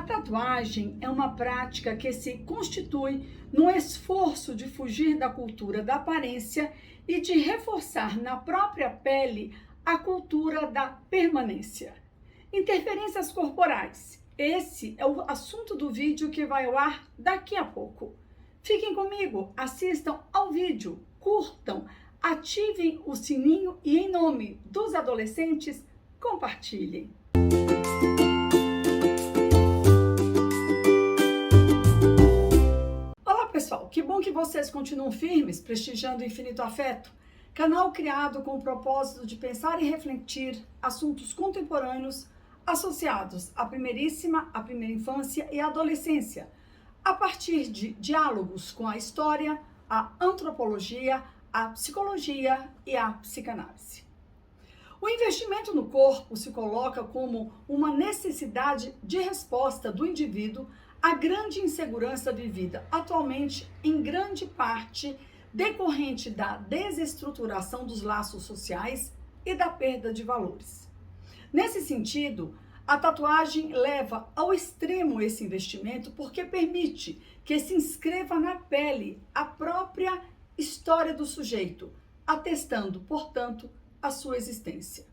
tatuagem é uma prática que se constitui no esforço de fugir da cultura da aparência e de reforçar na própria pele a cultura da permanência. Interferências corporais. Esse é o assunto do vídeo que vai ao ar daqui a pouco. Fiquem comigo, assistam ao vídeo, curtam, ativem o sininho e, em nome dos adolescentes, compartilhem. Olá pessoal, que bom que vocês continuam firmes, prestigiando o Infinito Afeto, canal criado com o propósito de pensar e refletir assuntos contemporâneos associados à primeira infância e à adolescência, a partir de diálogos com a história, a antropologia, a psicologia e a psicanálise. O investimento no corpo se coloca como uma necessidade de resposta do indivíduo à grande insegurança vivida atualmente, em grande parte decorrente da desestruturação dos laços sociais e da perda de valores. Nesse sentido, a tatuagem leva ao extremo esse investimento porque permite que se inscreva na pele a própria história do sujeito, atestando, portanto, a sua existência.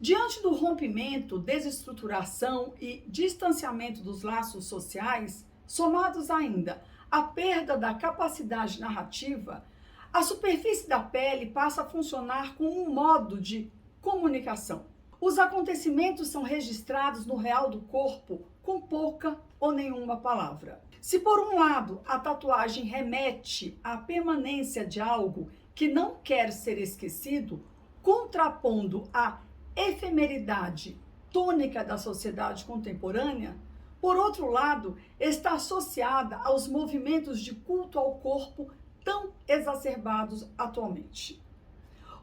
Diante do rompimento, desestruturação e distanciamento dos laços sociais, somados ainda à perda da capacidade narrativa, a superfície da pele passa a funcionar como um modo de comunicação. Os acontecimentos são registrados no real do corpo com pouca ou nenhuma palavra. Se por um lado a tatuagem remete à permanência de algo que não quer ser esquecido, contrapondo a efemeridade tônica da sociedade contemporânea, por outro lado, está associada aos movimentos de culto ao corpo tão exacerbados atualmente.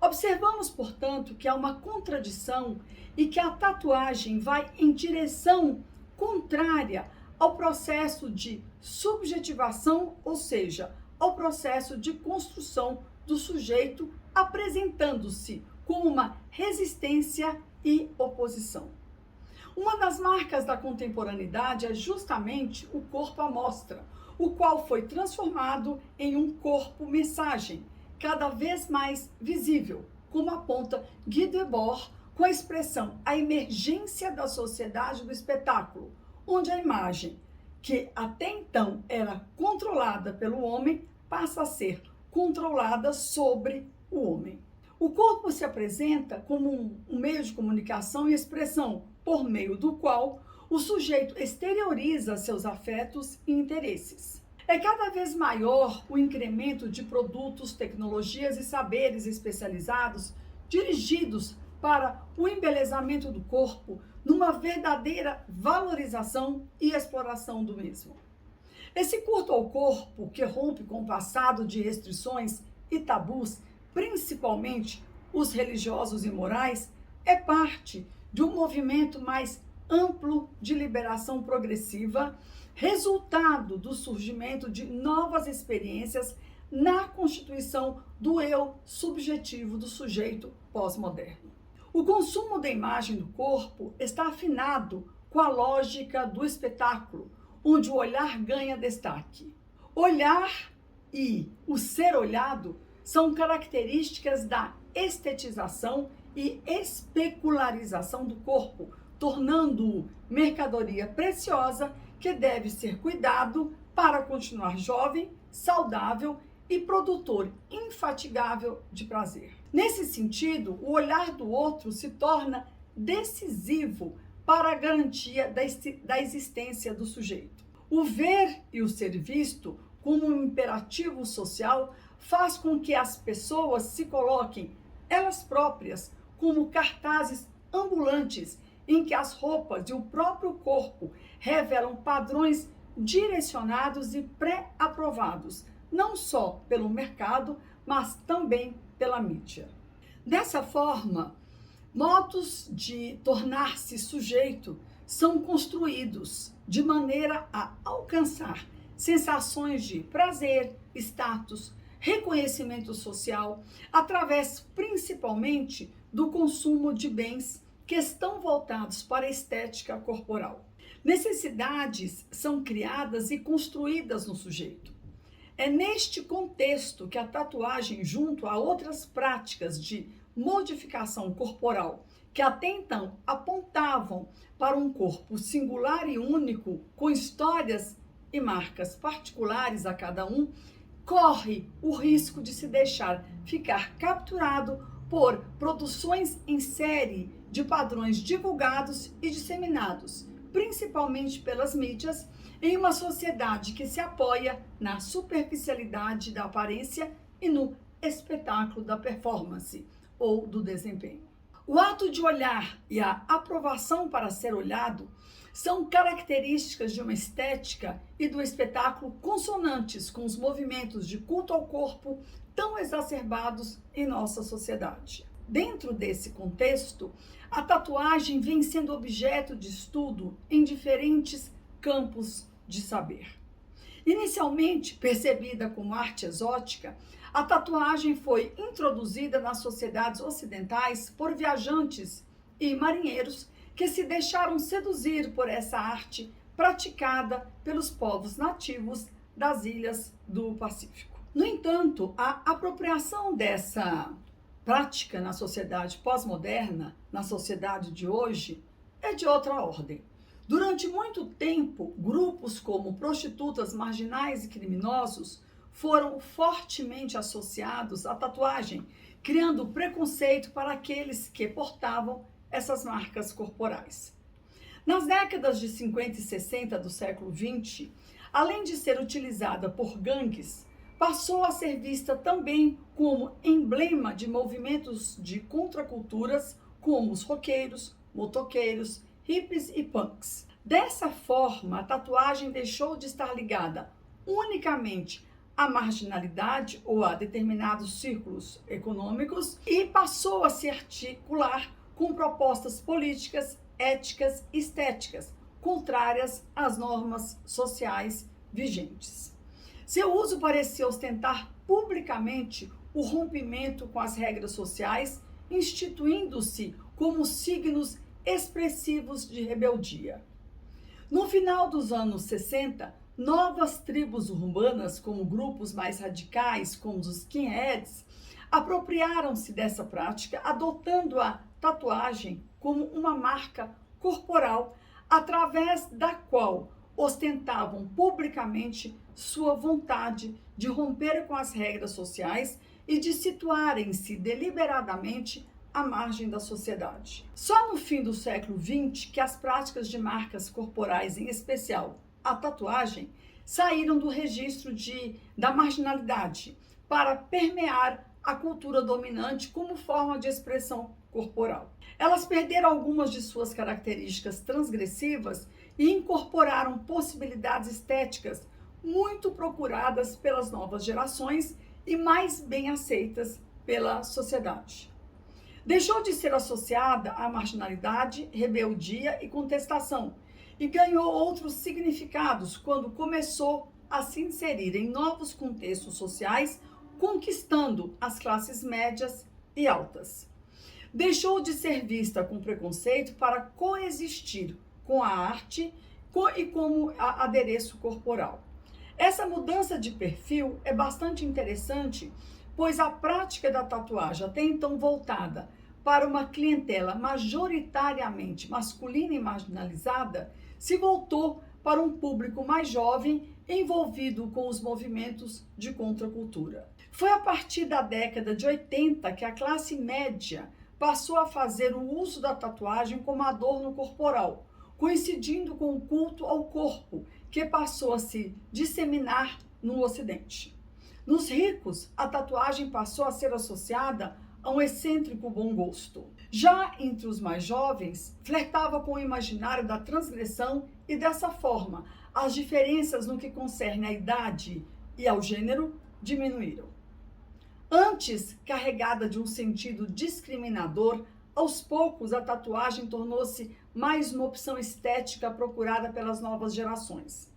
Observamos, portanto, que há uma contradição e que a tatuagem vai em direção contrária ao processo de subjetivação, ou seja, ao processo de construção do sujeito, apresentando-se como uma resistência e oposição. Uma das marcas da contemporaneidade é justamente o corpo à mostra, o qual foi transformado em um corpo-mensagem, cada vez mais visível, como aponta Guy Debord com a expressão a emergência da sociedade do espetáculo, onde a imagem, que até então era controlada pelo homem, passa a ser controlada sobre o homem. O corpo se apresenta como um meio de comunicação e expressão por meio do qual o sujeito exterioriza seus afetos e interesses. É cada vez maior o incremento de produtos, tecnologias e saberes especializados dirigidos para o embelezamento do corpo numa verdadeira valorização e exploração do mesmo. Esse culto ao corpo, que rompe com o passado de restrições e tabus, principalmente os religiosos e morais, é parte de um movimento mais amplo de liberação progressiva, resultado do surgimento de novas experiências na constituição do eu subjetivo do sujeito pós-moderno. O consumo da imagem do corpo está afinado com a lógica do espetáculo, onde o olhar ganha destaque. Olhar e o ser olhado são características da estetização e especularização do corpo, tornando-o mercadoria preciosa que deve ser cuidado para continuar jovem, saudável e produtor infatigável de prazer. Nesse sentido, o olhar do outro se torna decisivo para a garantia da existência do sujeito. O ver e o ser visto como um imperativo social faz com que as pessoas se coloquem elas próprias como cartazes ambulantes em que as roupas e o próprio corpo revelam padrões direcionados e pré-aprovados, não só pelo mercado, mas também pela mídia. Dessa forma, modos de tornar-se sujeito são construídos de maneira a alcançar sensações de prazer, status, reconhecimento social, através principalmente do consumo de bens que estão voltados para a estética corporal. Necessidades são criadas e construídas no sujeito. É neste contexto que a tatuagem, junto a outras práticas de modificação corporal, que até então apontavam para um corpo singular e único, com histórias e marcas particulares a cada um, corre o risco de se deixar ficar capturado por produções em série de padrões divulgados e disseminados, principalmente pelas mídias, em uma sociedade que se apoia na superficialidade da aparência e no espetáculo da performance ou do desempenho. O ato de olhar e a aprovação para ser olhado são características de uma estética e do espetáculo consonantes com os movimentos de culto ao corpo tão exacerbados em nossa sociedade. Dentro desse contexto, a tatuagem vem sendo objeto de estudo em diferentes campos de saber. Inicialmente percebida como arte exótica, a tatuagem foi introduzida nas sociedades ocidentais por viajantes e marinheiros que se deixaram seduzir por essa arte praticada pelos povos nativos das ilhas do Pacífico. No entanto, a apropriação dessa prática na sociedade pós-moderna, na sociedade de hoje, é de outra ordem. Durante muito tempo, grupos como prostitutas marginais e criminosos foram fortemente associados à tatuagem, criando preconceito para aqueles que portavam essas marcas corporais. Nas décadas de 50 e 60 do século XX, além de ser utilizada por gangues, passou a ser vista também como emblema de movimentos de contraculturas, como os roqueiros, motoqueiros, hippies e punks. Dessa forma, a tatuagem deixou de estar ligada unicamente à marginalidade ou a determinados círculos econômicos e passou a se articular com propostas políticas, éticas e estéticas contrárias às normas sociais vigentes. Seu uso parecia ostentar publicamente o rompimento com as regras sociais, instituindo-se como signos expressivos de rebeldia. No final dos anos 60, novas tribos urbanas, como grupos mais radicais, como os skinheads, apropriaram-se dessa prática, adotando a tatuagem como uma marca corporal, através da qual ostentavam publicamente sua vontade de romper com as regras sociais e de situarem-se deliberadamente à margem da sociedade. Só no fim do século XX que as práticas de marcas corporais, em especial a tatuagem, saíram do registro da marginalidade para permear a cultura dominante como forma de expressão corporal. Elas perderam algumas de suas características transgressivas e incorporaram possibilidades estéticas muito procuradas pelas novas gerações e mais bem aceitas pela sociedade. Deixou de ser associada à marginalidade, rebeldia e contestação e ganhou outros significados quando começou a se inserir em novos contextos sociais, conquistando as classes médias e altas. Deixou de ser vista com preconceito para coexistir com a arte e como adereço corporal. Essa mudança de perfil é bastante interessante, pois a prática da tatuagem, até então voltada para uma clientela majoritariamente masculina e marginalizada, se voltou para um público mais jovem envolvido com os movimentos de contracultura. Foi a partir da década de 80 que a classe média passou a fazer o uso da tatuagem como adorno corporal, coincidindo com o culto ao corpo, que passou a se disseminar no Ocidente. Nos ricos, a tatuagem passou a ser associada a um excêntrico bom gosto. Já entre os mais jovens, flertava com o imaginário da transgressão e, dessa forma, as diferenças no que concerne à idade e ao gênero diminuíram. Antes carregada de um sentido discriminador, aos poucos a tatuagem tornou-se mais uma opção estética procurada pelas novas gerações.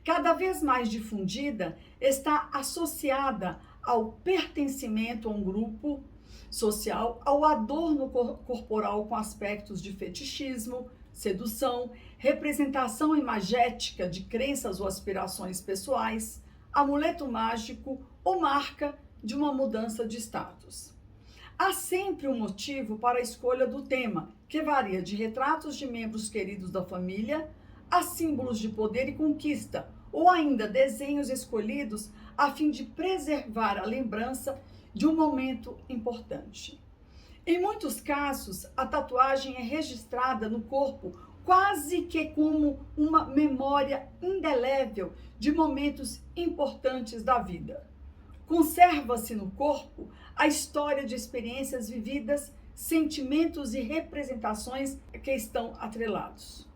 Cada vez mais difundida, está associada ao pertencimento a um grupo social, ao adorno corporal com aspectos de fetichismo, sedução, representação imagética de crenças ou aspirações pessoais, amuleto mágico ou marca de uma mudança de status. Há sempre um motivo para a escolha do tema, que varia de retratos de membros queridos da família a símbolos de poder e conquista, ou ainda desenhos escolhidos a fim de preservar a lembrança de um momento importante. Em muitos casos, a tatuagem é registrada no corpo quase que como uma memória indelével de momentos importantes da vida. Conserva-se no corpo a história de experiências vividas, sentimentos e representações que estão atrelados.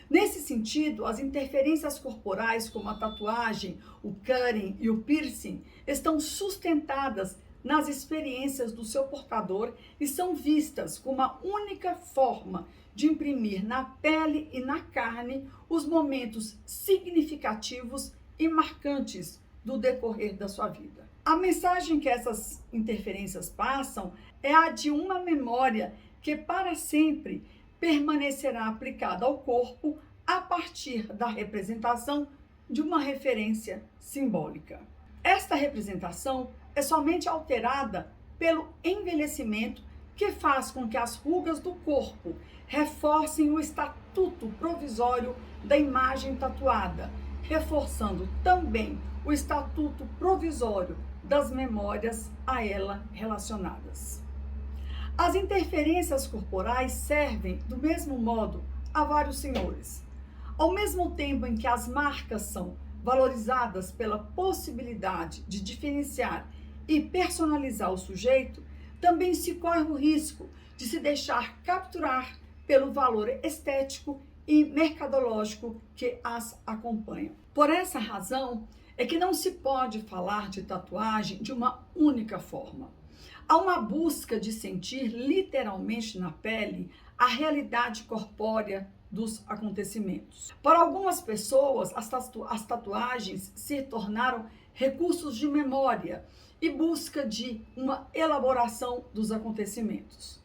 Nesse sentido, as interferências corporais, como a tatuagem, o cutting e o piercing, estão sustentadas nas experiências do seu portador e são vistas como a única forma de imprimir na pele e na carne os momentos significativos e marcantes do decorrer da sua vida. A mensagem que essas interferências passam é a de uma memória que para sempre permanecerá aplicada ao corpo a partir da representação de uma referência simbólica. Esta representação é somente alterada pelo envelhecimento, que faz com que as rugas do corpo reforcem o estatuto provisório da imagem tatuada, reforçando também o estatuto provisório das memórias a ela relacionadas. As interferências corporais servem, do mesmo modo, a vários senhores. Ao mesmo tempo em que as marcas são valorizadas pela possibilidade de diferenciar e personalizar o sujeito, também se corre o risco de se deixar capturar pelo valor estético e mercadológico que as acompanham. Por essa razão, é que não se pode falar de tatuagem de uma única forma. Há uma busca de sentir literalmente na pele a realidade corpórea dos acontecimentos. Para algumas pessoas, as tatuagens se tornaram recursos de memória e busca de uma elaboração dos acontecimentos.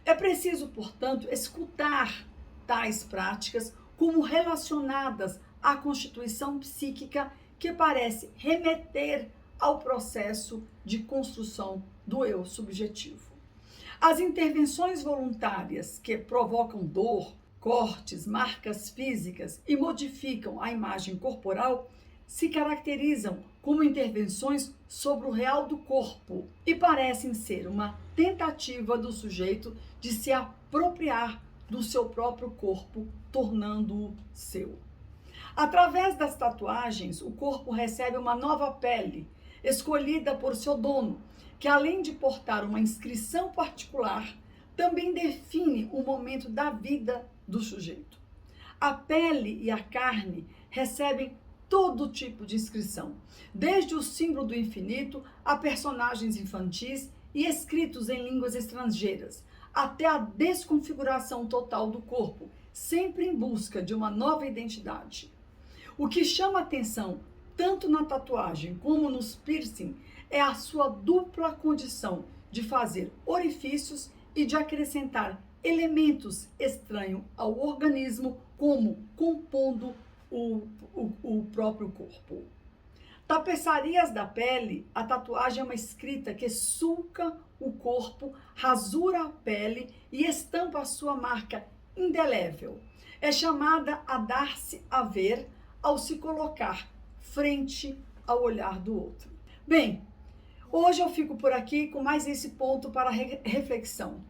É preciso, portanto, escutar tais práticas como relacionadas à constituição psíquica que parece remeter ao processo de construção do eu subjetivo. As intervenções voluntárias que provocam dor, cortes, marcas físicas e modificam a imagem corporal se caracterizam como intervenções sobre o real do corpo e parecem ser uma tentativa do sujeito de se apropriar do seu próprio corpo, tornando-o seu. Através das tatuagens, o corpo recebe uma nova pele, escolhida por seu dono, que além de portar uma inscrição particular, também define o momento da vida do sujeito. A pele e a carne recebem todo tipo de inscrição, desde o símbolo do infinito a personagens infantis e escritos em línguas estrangeiras, até a desconfiguração total do corpo, sempre em busca de uma nova identidade. O que chama atenção, tanto na tatuagem como nos piercing, é a sua dupla condição de fazer orifícios e de acrescentar elementos estranhos ao organismo, como compondo o próprio corpo. Tapeçarias da pele, a tatuagem é uma escrita que sulca o corpo, rasura a pele e estampa a sua marca indelével. É chamada a dar-se a ver ao se colocar frente ao olhar do outro. Bem, hoje eu fico por aqui com mais esse ponto para reflexão.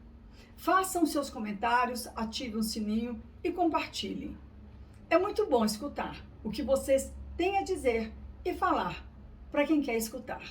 Façam seus comentários, ativem o sininho e compartilhem. É muito bom escutar o que vocês têm a dizer e falar para quem quer escutar.